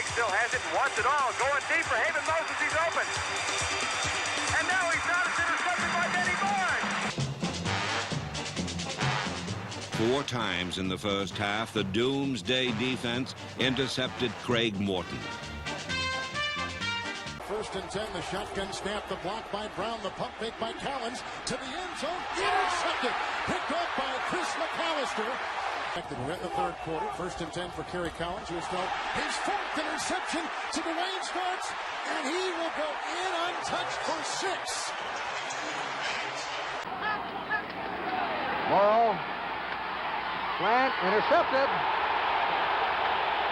Craig still has it and wants it all. Going deep for Haven Moses. He's open. And now he's out. It's intercepted by Denny Barnes. 4 times in the first half, the Doomsday defense intercepted Craig Morton. 1st and 10, the shotgun snap, the block by Brown, the pump fake by Collins to the end zone, intercepted, picked up by Chris McAllister. We're in the 3rd quarter, 1st and 10 for Kerry Collins, who's thrown his 4th interception to Dwayne Starks, and he will go in untouched for 6. Morrow, slant, intercepted.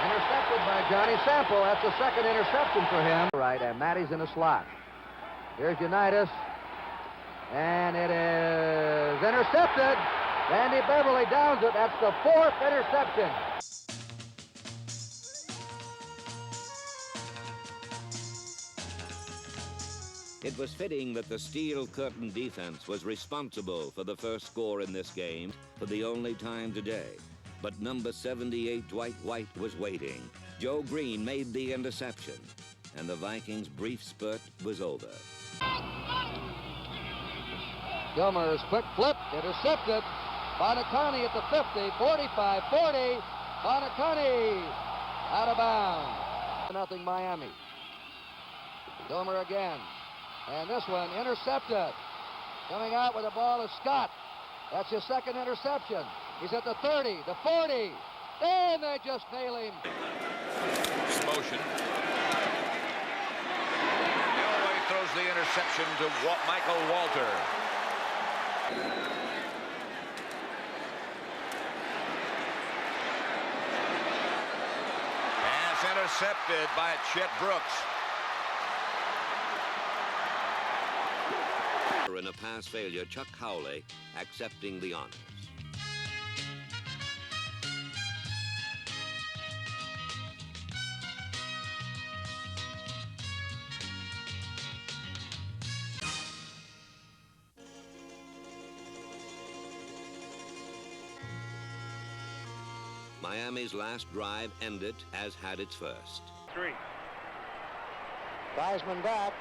Intercepted by Johnny Sample. That's the 2nd interception for him. Right, and Matty's in the slot. Here's Unitas. And it is intercepted. Randy Beverly downs it. That's the 4th interception. It was fitting that the Steel Curtain defense was responsible for the first score in this game for the only time today. But number 78, Dwight White, was waiting. Joe Green made the interception, and the Vikings' brief spurt was over. Gilmer's quick flip, intercepted. Bonacani at the 50, 45, 40. Bonacani out of bounds. Nothing Miami. Gilmer again. And this one intercepted. Coming out with the ball is Scott. That's his 2nd interception. He's at the 30, the 40. And they just nail him. Motion. Elway throws the interception to Michael Walter. Pass intercepted by Chet Brooks. In a pass failure, Chuck Howley accepting the honors. Miami's last drive ended as had its first. 3. Theismann back,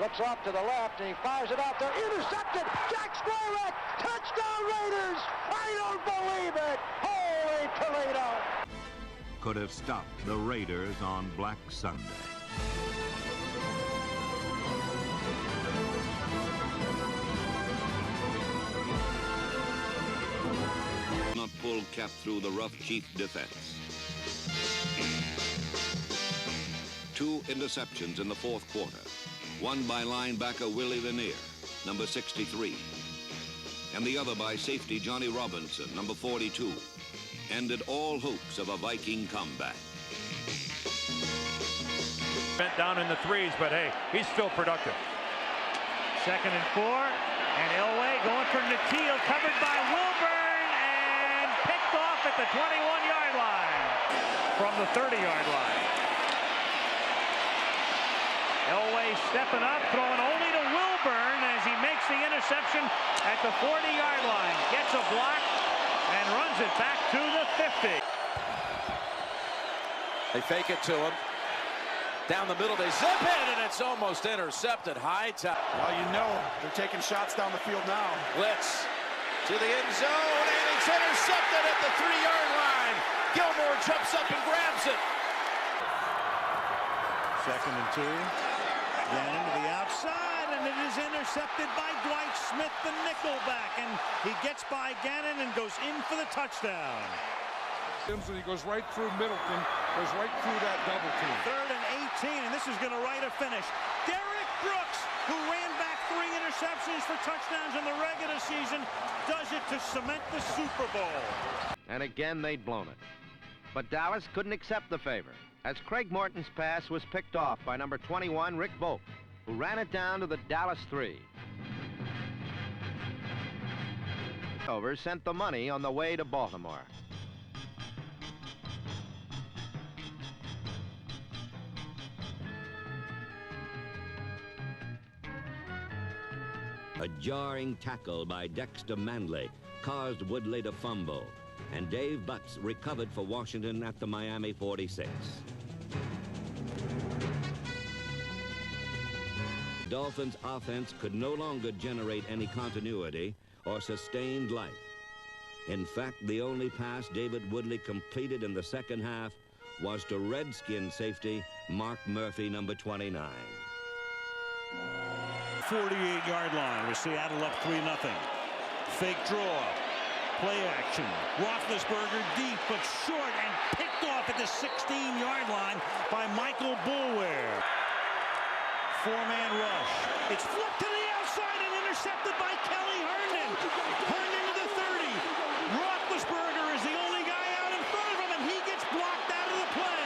looks off to the left, and he fires it out there. Intercepted! Jack Squirrek! Touchdown Raiders! I don't believe it! Holy Toledo! Could have stopped the Raiders on Black Sunday. Not pulled cap through the rough Chief defense. 2 interceptions in the 4th quarter. One by linebacker Willie Lanier, number 63. And the other by safety Johnny Robinson, number 42. Ended all hopes of a Viking comeback. Bent down in the 3s, but hey, he's still productive. 2nd and 4. And Elway going for Natil, covered by Wilburn, and picked off at the 21-yard line from the 30-yard line. Elway stepping up, throwing only to Wilburn as he makes the interception at the 40-yard line. Gets a block and runs it back to the 50. They fake it to him. Down the middle, they zip it, and it's almost intercepted. High top. Well, you know they're taking shots down the field now. Blitz to the end zone, and it's intercepted at the 3-yard line. Gilmore jumps up and grabs it. 2nd and 2. Gannon to the outside, and it is intercepted by Dwight Smith, the nickelback, and he gets by Gannon and goes in for the touchdown. And he goes right through Middleton, goes right through that double team. 3rd and 18, and this is going to write a finish. Derek Brooks, who ran back 3 interceptions for touchdowns in the regular season, does it to cement the Super Bowl. And again, they'd blown it. But Dallas couldn't accept the favor, as Craig Morton's pass was picked off by number 21, Rick Volk, who ran it down to the Dallas 3. Over sent the money on the way to Baltimore. A jarring tackle by Dexter Manley caused Woodley to fumble, and Dave Butts recovered for Washington at the Miami 46. Dolphins' offense could no longer generate any continuity or sustained life. In fact, the only pass David Woodley completed in the second half was to Redskin safety Mark Murphy, number 29. 48-yard line with Seattle up 3-0. Fake draw. Play action. Roethlisberger deep but short and picked off at the 16-yard line by Michael Boulware. Four-man rush. It's flipped to the outside and intercepted by Kelly Herndon. Herndon to the 30. Roethlisberger is the only guy out in front of him, and he gets blocked out of the play.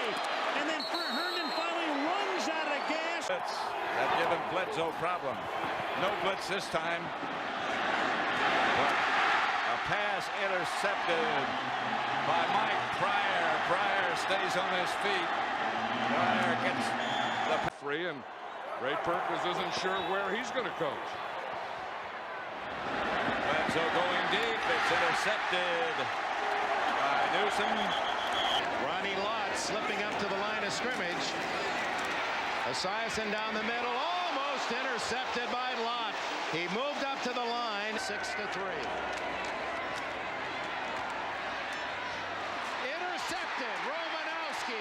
And then Herndon finally runs out of gas. That given Bledsoe problem. No blitz this time. A pass intercepted by Mike Pryor. Pryor stays on his feet. Pryor gets the free, and Ray Perkins isn't sure where he's going to coach. Bledsoe going deep. It's intercepted by Newsom. Ronnie Lott slipping up to the line of scrimmage. Esiason down the middle, almost intercepted by Lott. He moved up to the line, 6-3. Intercepted, Romanowski.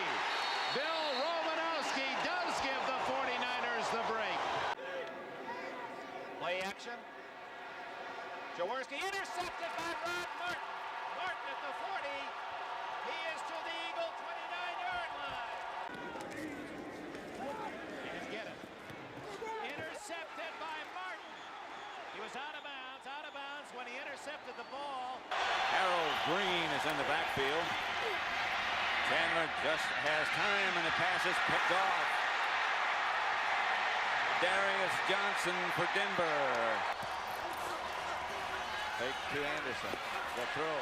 Bill Romanowski does give the 49ers the break. Play action. Jaworski intercepted by Rod Martin. Martin at the 40. He is to the Eagle 29-yard line. And get it. Intercepted by Martin. He was out of bounds when he intercepted the ball. Harold Green is in the backfield. Chandler just has time, and the pass is picked off. Darius Johnson for Denver. Fake to Anderson. The throw.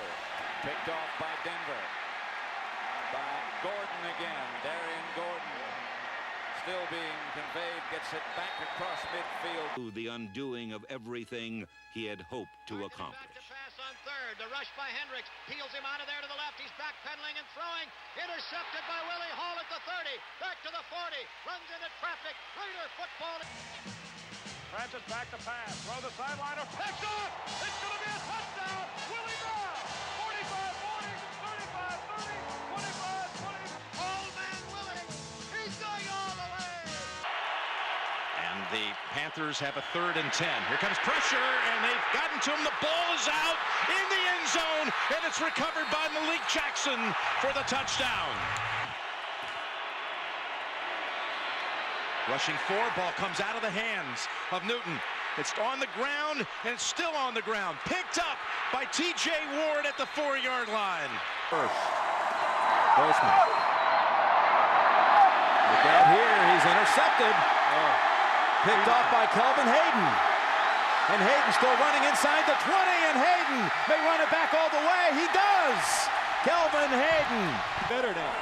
Picked off by Denver. By Gordon again. Darian Gordon. Still being conveyed. Gets it back across midfield. The undoing of everything he had hoped to accomplish. Back to pass on third. The rush by Hendricks. Peels him out of there to the left. He's backpedaling and throwing. Intercepted by Willie Hall at the 30. Back to the 40. Runs into traffic. Raider football. Francis back to pass. Throw the sideliner. Picked off. It's going to be a touchdown. Willie Brown. 45-40, 35-30, 25-20. Old man Willie. He's going all the way. And the Panthers have a 3rd and 10. Here comes pressure, and they've gotten to him. The ball is out in the end zone, and it's recovered by Malik Jackson for the touchdown. Rushing 4, ball comes out of the hands of Newton. It's on the ground, and it's still on the ground. Picked up by T.J. Ward at the 4-yard line. First. Postman. Look out here. He's intercepted. Picked off by Kelvin Hayden. And Hayden still running inside the 20, and Hayden may run it back all the way. He does. Kelvin Hayden. Better now.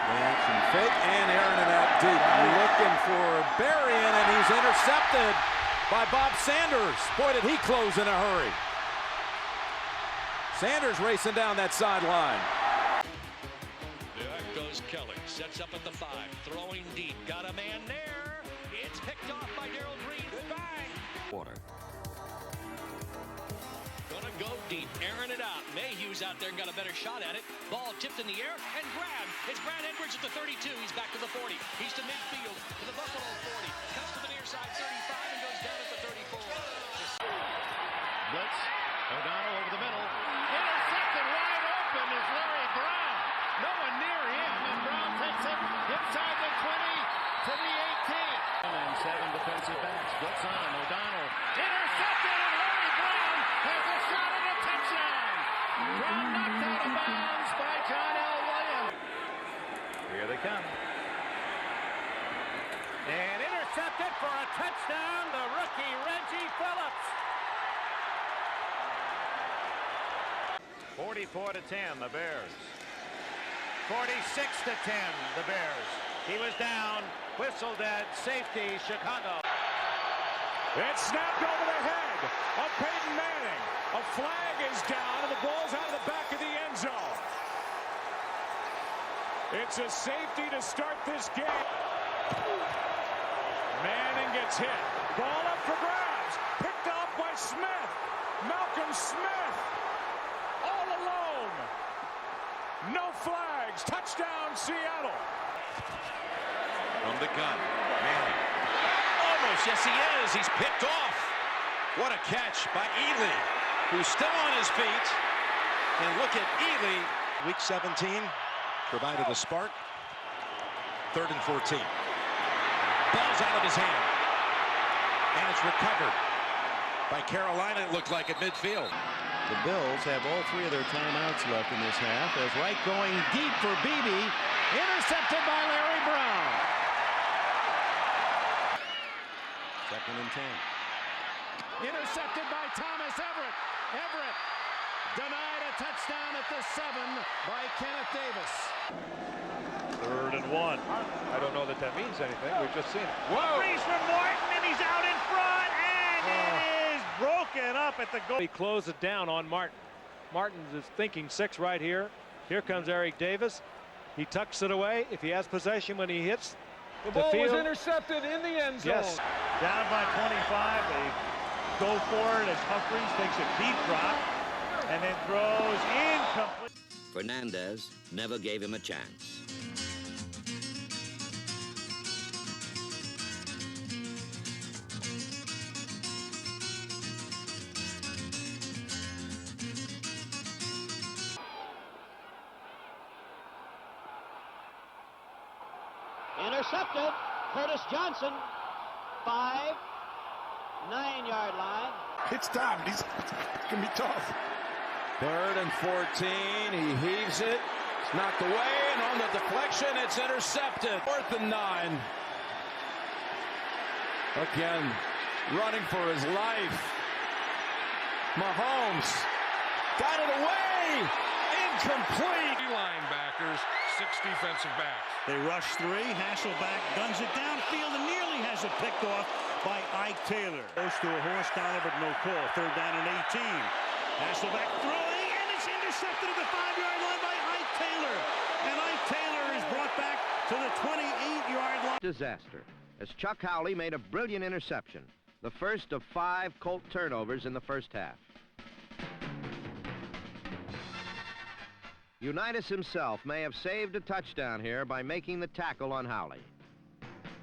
Reaction fake, and airing it out deep. Looking for Berrien, and he's intercepted by Bob Sanders. Boy, did he close in a hurry. Sanders racing down that sideline. There goes Kelly. Sets up at the 5. Throwing deep. Got a man there. It's picked off by Darrell Green. Goodbye. Quarter. Gonna go deep. Airing it out. Mayhew's out there and got a better shot at it. Ball tipped in the air and grabbed. It's Brad Edwards at the 32. He's back to the 40. He's to midfield to the Buffalo 40. Cuts to the near side 35 and goes down at the 34. Blitz. O'Donnell over the middle. Intercepted wide open is Larry Brown. No one near him, and Brown takes it inside the 20 to the 18. And 7 defensive backs. Blitz on. O'Donnell. Intercepted, and Larry Brown has a shot at a touchdown. Brown knocked out of bounds by John L. Williams. Here they come. And intercepted for a touchdown, the rookie Reggie Phillips. 44-10, the Bears. 46-10, the Bears. He was down, whistled at safety, Chicago. It's snapped over the head of Peyton Manning. A flag is down, and the ball's out of the back of the end zone. It's a safety to start this game. Manning gets hit. Ball up for grabs. Picked off by Smith. Malcolm Smith. All alone. No flags. Touchdown, Seattle. From the gun. Manning. Almost. Yes, he is. He's picked off. What a catch by Ely, who's still on his feet. And look at Ely. Week 17 provided a spark. 3rd and 14. Ball's out of his hand. And it's recovered by Carolina, it looked like, at midfield. The Bills have all 3 of their timeouts left in this half as Wright going deep for Beebe. Intercepted by Larry Brown. 2nd and 10. Intercepted by Thomas Everett. Everett denied a touchdown at the 7 by Kenneth Davis. 3rd and 1. I don't know that means anything. We've just seen it. Whoa! Freeze from Martin, and he's out in front, and it is broken up at the goal. He closed it down on Martin. Martin is thinking 6 right here. Here comes Eric Davis. He tucks it away. If he has possession when he hits The the ball field. was intercepted in the end zone. Yes. Down by 25. They go for it as Humphreys takes a deep drop and then throws incomplete. Fernandez never gave him a chance. Intercepted. Curtis Johnson. 5, 9-yard line. It's time. It's going to be tough. 3rd and 14. He heaves it. It's knocked away, and on the deflection, it's intercepted. 4th and 9. Again, running for his life. Mahomes got it away. Incomplete. Linebackers, 6 defensive backs. They rush 3. Hasselback guns it downfield and nearly has it picked off by Ike Taylor. Goes to a horse collar, but no call. 3rd down and 18. Hasselback throwing, and it's intercepted at the 5-yard line by Ike Taylor. And Ike Taylor is brought back to the 28-yard line. Disaster, as Chuck Howley made a brilliant interception. The first of 5 Colt turnovers in the first half. Unitas himself may have saved a touchdown here by making the tackle on Howley.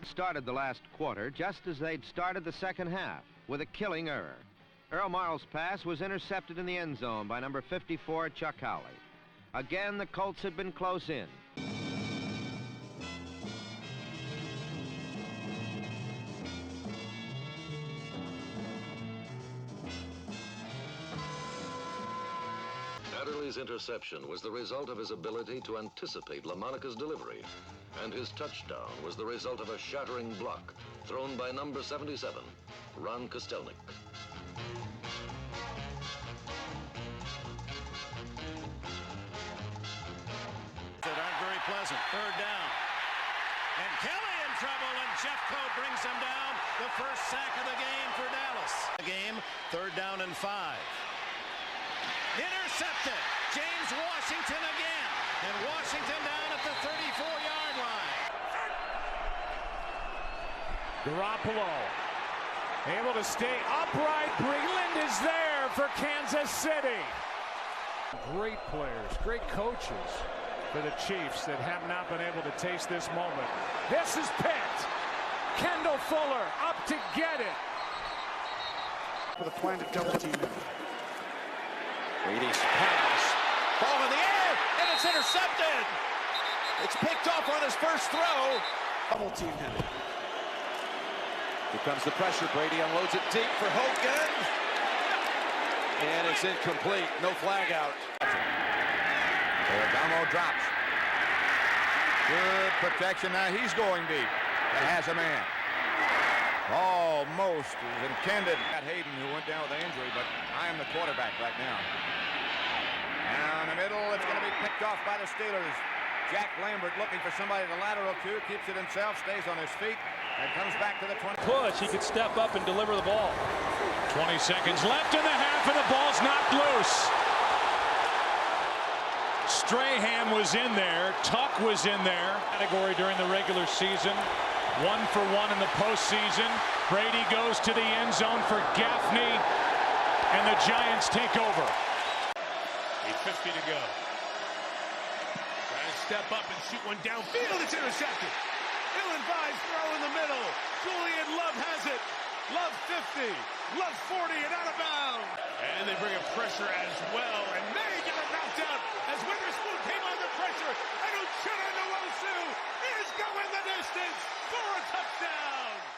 Started the last quarter just as they'd started the second half, with a killing error. Earl Marl's pass was intercepted in the end zone by number 54, Chuck Howley. Again, the Colts had been close in. Adderley's interception was the result of his ability to anticipate LaMonica's delivery, and his touchdown was the result of a shattering block thrown by number 77, Ron Kostelnik. That aren't very pleasant. 3rd down. And Kelly in trouble, and Jeffco brings him down. The first sack of the game for Dallas. The game, 3rd down and 5. Intercepted. James Washington again. And Washington down at the 34-yard line. Garoppolo able to stay upright. Breland is there for Kansas City. Great players, great coaches for the Chiefs that have not been able to taste this moment. This is picked. Kendall Fuller up to get it. For the plan to double team him. Brady's pass. Ball in the air, and it's intercepted. It's picked off on his first throw. Double team him. Here comes the pressure. Brady unloads it deep for Hogan. And it's incomplete. No flag out. Ferragamo drops. Good protection. Now he's going deep. That has a man. Almost was intended. At Hayden, who went down with an injury, but I am the quarterback right now. Down the middle, it's going to be picked off by the Steelers. Jack Lambert looking for somebody to lateral to, keeps it himself, stays on his feet, and comes back to the 20. Push, he could step up and deliver the ball. 20 seconds left in the half, and the ball's knocked loose. Strahan was in there. Tuck was in there. Category during the regular season. 1 for 1 in the postseason. Brady goes to the end zone for Gaffney, and the Giants take over. 8:50 to go. Trying to step up and shoot one downfield. It's intercepted. Ill-advised throw in the middle. Julian Love has it. Love 50. Love 40 and out of bounds. And they bring a pressure as well. And they get it knocked out as Witherspoon came under pressure. And Uchenna Nwosu is going the distance for a touchdown.